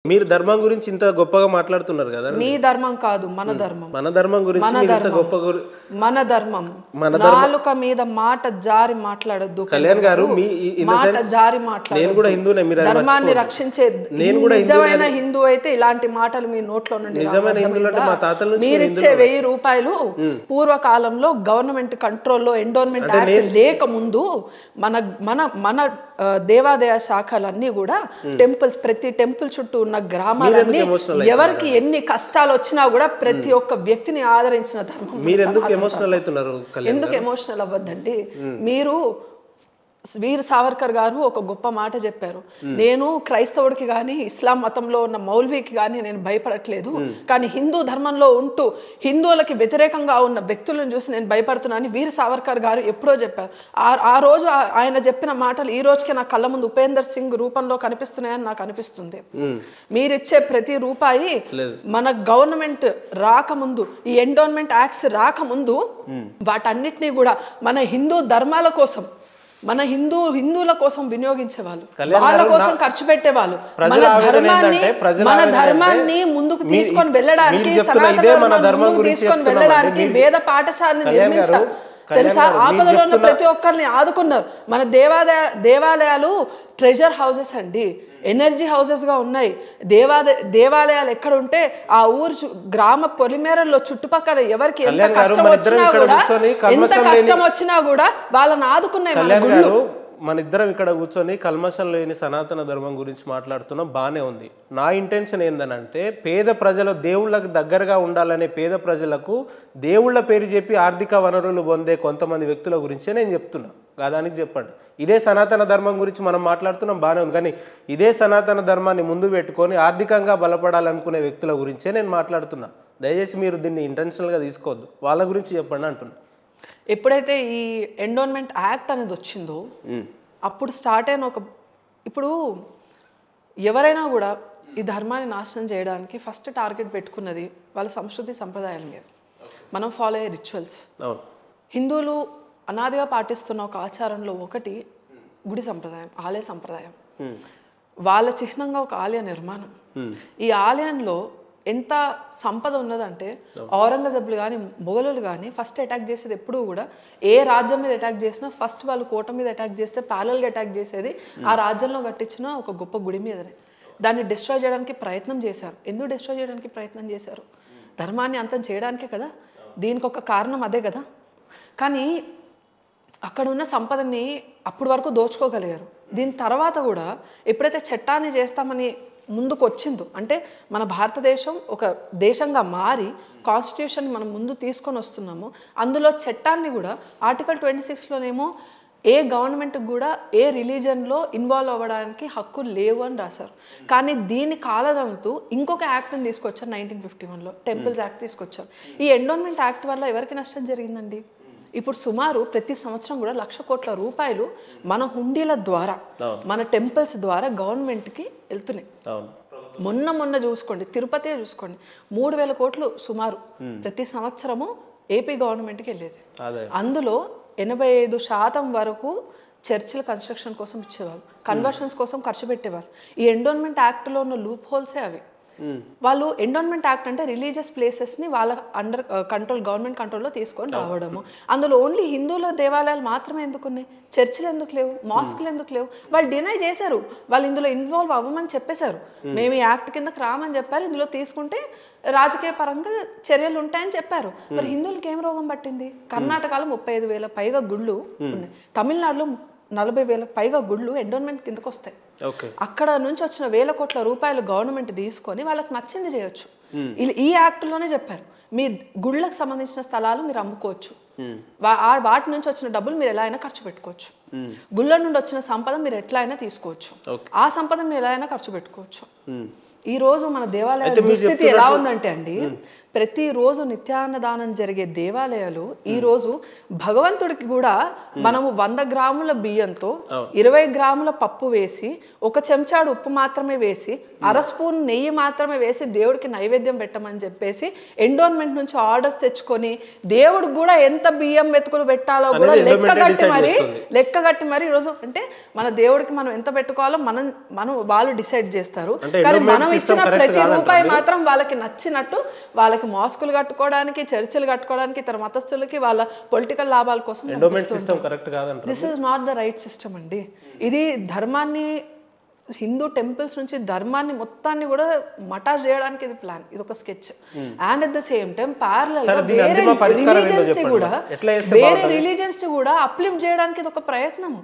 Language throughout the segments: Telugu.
మీరు ధర్మం గురించి ఇంత గొప్పగా మాట్లాడుతున్నారు కదా. నీ ధర్మం కాదు, మన ధర్మం. మన ధర్మం గురించి ఇంత గొప్ప మన ధర్మం. నాలుక మీద మాట జారి మాట్లాడొద్దు కళ్యాణ్ గారు. మాట జారి మాట్లాడొద్దు. నేను కూడా హిందూనే, మీరు ధర్మాన్ని రక్షించే నిజమైన హిందూ అయితే ఇలాంటి మాటలు మీ నోట్లో నుండి మీరిచ్చే 1000 రూపాయలు పూర్వకాలంలో గవర్నమెంట్ కంట్రోల్లో ఎండోన్మెంట్ యాక్ట్ లేక ముందు మన మన మన దేవాదాయ శాఖలన్నీ కూడా టెంపుల్స్, ప్రతి టెంపుల్ చుట్టూ ఉన్న గ్రామాలన్నీ ఎవరికి ఎన్ని కష్టాలు వచ్చినా కూడా ప్రతి ఒక్క వ్యక్తిని ఆదరించిన ధర్మం. ఎందుకు ఎమోషనల్ అవ్వద్దండి? మీరు వీర్ సావర్కర్ గారు ఒక గొప్ప మాట చెప్పారు. నేను క్రైస్తవుడికి కానీ ఇస్లాం మతంలో ఉన్న మౌల్వీకి కానీ నేను భయపడట్లేదు, కానీ హిందూ ధర్మంలో ఉంటూ హిందువులకి వ్యతిరేకంగా ఉన్న వ్యక్తులను చూసి నేను భయపడుతున్నాను వీర్ సావర్కర్ గారు ఎప్పుడో చెప్పారు. ఆ రోజు ఆయన చెప్పిన మాటలు ఈ రోజుకి నా కళ్ళ ముందు ఉపేందర్ సింగ్ రూపంలో కనిపిస్తున్నాయని నాకు అనిపిస్తుంది. మీరిచ్చే ప్రతి రూపాయి మన గవర్నమెంట్ రాకముందు, ఈ ఎండోన్మెంట్ యాక్ట్స్ రాకముందు వాటన్నిటినీ కూడా మన హిందూ ధర్మాల కోసం, మన హిందువుల కోసం వినియోగించేవాళ్ళు, వాళ్ళ కోసం ఖర్చు పెట్టేవాళ్ళు. మన ధర్మాన్ని ముందుకు తీసుకొని వెళ్ళడానికి, సనాతన ధర్మాన్ని ముందుకు తీసుకొని వెళ్ళడానికి వేద పాఠశాలని నిర్మించారు. తెలుసా? ఆపదలో ఉన్న ప్రతి ఒక్కరిని ఆదుకున్నారు. మన దేవాలయాలు ట్రెజర్ హౌసెస్ అండి, ఎనర్జీ హౌసెస్ గా ఉన్నాయి. దేవాలయాలు ఎక్కడ ఉంటే ఆ ఊరు గ్రామ పొలిమేరల్లో చుట్టుపక్కల ఎవరికి ఎంత కష్టం వచ్చినా కూడా వాళ్ళని ఆదుకున్నాయి మన గుళ్ళు. మన ఇద్దరం ఇక్కడ కూర్చొని కల్మషం లేని సనాతన ధర్మం గురించి మాట్లాడుతున్నాం, బాగానే ఉంది. నా ఇంటెన్షన్ ఏందనంటే పేద ప్రజలు దేవుళ్ళకు దగ్గరగా ఉండాలనే పేద ప్రజలకు దేవుళ్ళ పేరు చెప్పి ఆర్థిక వనరులు పొందే కొంతమంది వ్యక్తుల గురించే నేను చెప్తున్నా. దానికి చెప్పండి. ఇదే సనాతన ధర్మం గురించి మనం మాట్లాడుతున్నాం, బాగానే ఉంది. కానీ ఇదే సనాతన ధర్మాన్ని ముందు పెట్టుకొని ఆర్థికంగా బలపడాలనుకునే వ్యక్తుల గురించే నేను మాట్లాడుతున్నా. దయచేసి మీరు దీన్ని ఇంటెన్షనల్గా తీసుకోవద్దు, వాళ్ళ గురించి చెప్పండి అంటున్నా. ఎప్పుడైతే ఈ ఎండోన్మెంట్ యాక్ట్ అనేది వచ్చిందో అప్పుడు స్టార్ట్ అయిన ఇప్పుడు ఎవరైనా కూడా ఈ ధర్మాన్ని నాశనం చేయడానికి ఫస్ట్ టార్గెట్ పెట్టుకున్నది వాళ్ళ సంస్కృతి సంప్రదాయాల మీద. మనం ఫాలో అయ్యే రిచువల్స్, హిందువులు అనాదిగా పాటిస్తున్న ఒక ఆచారంలో ఒకటి గుడి సంప్రదాయం, ఆలయ సంప్రదాయం. వాళ్ళ చిహ్నంగా ఒక ఆలయ నిర్మాణం. ఈ ఆలయంలో ఎంత సంపద ఉన్నదంటే ఔరంగజేబులు కానీ మొఘలులు కానీ ఫస్ట్ అటాక్ చేసేది ఎప్పుడూ కూడా ఏ రాజ్యం మీద అటాక్ చేసినా ఫస్ట్ వాళ్ళు కోట మీద అటాక్ చేస్తే ప్యారల్గా అటాక్ చేసేది ఆ రాజ్యంలో కట్టించిన ఒక గొప్ప గుడి మీదనే. దాన్ని డిస్ట్రాయ్ చేయడానికి ప్రయత్నం చేశారు. ఎందుకు డిస్ట్రాయ్ చేయడానికి ప్రయత్నం చేశారు? ధర్మాన్ని అంతం చేయడానికే కదా. దీనికి ఒక కారణం అదే కదా. కానీ అక్కడ ఉన్న సంపదని అప్పటి వరకు దోచుకోగలిగారు. దీని తర్వాత కూడా ఎప్పుడైతే చట్టాన్ని చేస్తామని ముందుకు వచ్చిందో, అంటే మన భారతదేశం ఒక దేశంగా మారి కాన్స్టిట్యూషన్ మనం ముందు తీసుకొని వస్తున్నామో అందులో చట్టాన్ని కూడా ఆర్టికల్ 26లోనేమో ఏ గవర్నమెంట్కి కూడా ఏ రిలీజన్లో ఇన్వాల్వ్ అవ్వడానికి హక్కులు లేవు అని రాశారు. కానీ దీన్ని కాలదంతూ ఇంకొక యాక్ట్ని తీసుకొచ్చారు 1951లో, టెంపుల్స్ యాక్ట్ తీసుకొచ్చారు. ఈ ఎండోన్మెంట్ యాక్ట్ వల్ల ఎవరికి నష్టం జరిగిందండి? ఇప్పుడు సుమారు ప్రతి సంవత్సరం కూడా 1,00,000 కోట్ల రూపాయలు మన హుండీల ద్వారా, మన టెంపుల్స్ ద్వారా గవర్నమెంట్కి వెళ్తున్నాయి. మొన్న చూసుకోండి, తిరుపతి చూసుకోండి, 3,000 కోట్లు సుమారు ప్రతి సంవత్సరము ఏపీ గవర్నమెంట్కి వెళ్ళేది. అందులో 85% వరకు చర్చిల కన్స్ట్రక్షన్ కోసం ఇచ్చేవారు, కన్వర్షన్స్ కోసం ఖర్చు పెట్టేవారు. ఈ ఎండోన్మెంట్ యాక్ట్లో ఉన్న లూప్ హోల్సే అవి. వాళ్ళు ఎండోన్మెంట్ యాక్ట్ అంటే రిలీజియస్ ప్లేసెస్ని వాళ్ళ అండర్ కంట్రోల్, గవర్నమెంట్ కంట్రోల్లో తీసుకొని రావడము. అందులో ఓన్లీ హిందువుల దేవాలయాలు మాత్రమే ఎందుకున్నాయి, చర్చిలు ఎందుకు లేవు, మాస్కులు ఎందుకు లేవు? వాళ్ళు డినై చేశారు. వాళ్ళు ఇందులో ఇన్వాల్వ్ అవ్వమని చెప్పేశారు. మేము ఈ యాక్ట్ కిందకి రామని చెప్పారు, ఇందులో తీసుకుంటే రాజకీయ పరంగా చర్యలు ఉంటాయని చెప్పారు. మరి హిందువులకి ఏం రోగం పట్టింది? కర్ణాటకలో 35,000 పైగా గుళ్ళు ఉన్నాయి, తమిళనాడులో 40,000 పైగా గుళ్ళు ఎండోన్మెంట్ కిందకు వస్తాయి. అక్కడ నుంచి వచ్చిన 1,000 కోట్ల రూపాయలు గవర్నమెంట్ తీసుకొని వాళ్ళకి నచ్చింది చేయొచ్చు. ఈ యాక్ట్లోనే చెప్పారు, మీ గుళ్ళకు సంబంధించిన స్థలాలు మీరు అమ్ముకోవచ్చు, వాటి నుంచి వచ్చిన డబ్బులు మీరు ఎలా అయినా ఖర్చు పెట్టుకోవచ్చు, గుళ్ళ నుండి వచ్చిన సంపద మీరు ఎట్లా అయినా తీసుకోవచ్చు, ఆ సంపద మీరు ఎలా అయినా ఖర్చు పెట్టుకోవచ్చు. ఈ రోజు మన దేవాలయాల దుస్థితి ఎలా ఉందంటే అండి, ప్రతిరోజు నిత్యాన్నదానం జరిగే దేవాలయాలు ఈ రోజు భగవంతుడికి కూడా మనము 100 గ్రాముల బియ్యంతో 20 గ్రాముల పప్పు వేసి 1 చెంచాడు ఉప్పు మాత్రమే వేసి 1/2 స్పూన్ నెయ్యి మాత్రమే వేసి దేవుడికి నైవేద్యం పెట్టమని చెప్పేసి ఎండోన్మెంట్ నుంచి ఆర్డర్స్ తెచ్చుకొని దేవుడికి కూడా ఎంత బియ్యం మెతుకులు పెట్టాలో కూడా లెక్క లెక్కగట్టి మరి ఈరోజు అంటే మన దేవుడికి మనం ఎంత పెట్టుకోవాలో మనం వాళ్ళు డిసైడ్ చేస్తారు. అంటే కానీ endowment మనం system ఇచ్చిన correct ప్రతి కాదంటారా రూపాయి మీరు? మాత్రం వాళ్ళకి నచ్చినట్టు వాళ్ళకి మాస్కులు కట్టుకోవడానికి, చర్చిలు కట్టుకోవడానికి, ఇతర మతస్థులకి వాళ్ళ పొలిటికల్ లాభాల కోసం ఎండోమెంట్ సిస్టమ్ కరెక్ట్ కాదంటారా? This is not the right system అండి. ఇది ధర్మాన్ని, హిందూ టెంపుల్స్ నుంచి ధర్మాన్ని మొత్తాన్ని కూడా మటాజ్ చేయడానికి ఇది ప్లాన్, ఇది ఒక sketch. And at the same time parallel వేరే రిలీజియన్స్ ని కూడా అప్లిఫ్ట్ చేయడానికి ఇది ఒక ప్రయత్నము.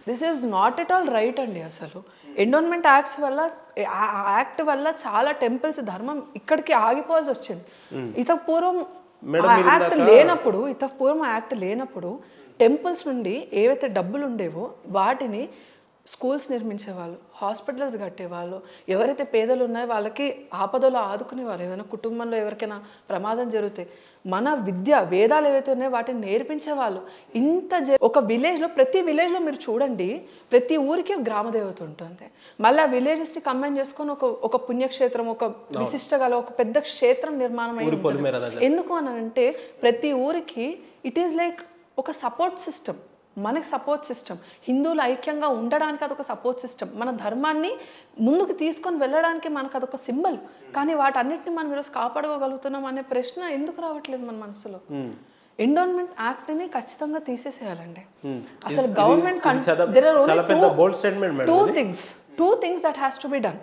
This is not at all right అండి. అసలు ఎండోన్మెంట్ యాక్ట్ వల్ల చాలా టెంపుల్స్ ధర్మం ఇక్కడికి ఆగిపోవాల్సి వచ్చింది. ఇంతకు పూర్వం యాక్ట్ లేనప్పుడు టెంపుల్స్ నుండి ఏవైతే డబ్బులు ఉండేవో వాటిని స్కూల్స్ నిర్మించేవాళ్ళు, హాస్పిటల్స్ కట్టేవాళ్ళు, ఎవరైతే పేదలు ఉన్నాయో వాళ్ళకి ఆపదలో ఆదుకునేవాళ్ళు. ఏమైనా కుటుంబంలో ఎవరికైనా ప్రమాదం జరిగితే మన వేదాలు ఏవైతే ఉన్నాయో వాటిని నేర్పించేవాళ్ళు. ఒక విలేజ్లో, ప్రతి విలేజ్లో మీరు చూడండి, ప్రతి ఊరికి ఒక గ్రామదేవత ఉంటుంది. మళ్ళీ ఆ విలేజెస్ని కంబైన్ చేసుకొని ఒక పుణ్యక్షేత్రం, ఒక విశిష్ట గల ఒక పెద్ద క్షేత్రం నిర్మాణం అయి ఉంటుంది. ఎందుకు అని అంటే ప్రతి ఊరికి ఇట్ ఈస్ లైక్ ఒక సపోర్ట్ సిస్టమ్, మనకి సపోర్ట్ సిస్టమ్. హిందువులు ఐక్యంగా ఉండడానికి అదొక సపోర్ట్ సిస్టమ్, మన ధర్మాన్ని ముందుకు తీసుకొని వెళ్ళడానికి మనకు అదొక సింబల్. కానీ వాటన్నిటిని మనం ఈరోజు కాపాడుకోగలుగుతున్నాం అనే ప్రశ్న ఎందుకు రావట్లేదు మన మనసులో? ఎండోన్మెంట్ యాక్ట్ ని ఖచ్చితంగా తీసేసేయాలండి. అసలు government two things that has to be done.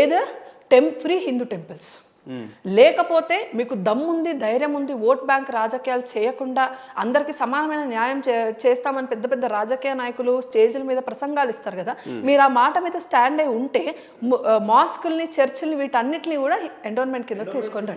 Either free Hindu temples, లేకపోతే మీకు దమ్ముంది, ధైర్యం ఉంది, ఓట్ బ్యాంక్ రాజకీయాలు చేయకుండా అందరికి సమానమైన న్యాయం చేస్తామని పెద్ద పెద్ద రాజకీయ నాయకులు స్టేజ్ల మీద ప్రసంగాలు ఇస్తారు కదా, మీరు ఆ మాట మీద స్టాండ్ అయి ఉంటే మాస్కుల్ని, చర్చిల్ని, వీటన్నిటిని కూడా ఎండోన్మెంట్ కింద తీసుకోండి.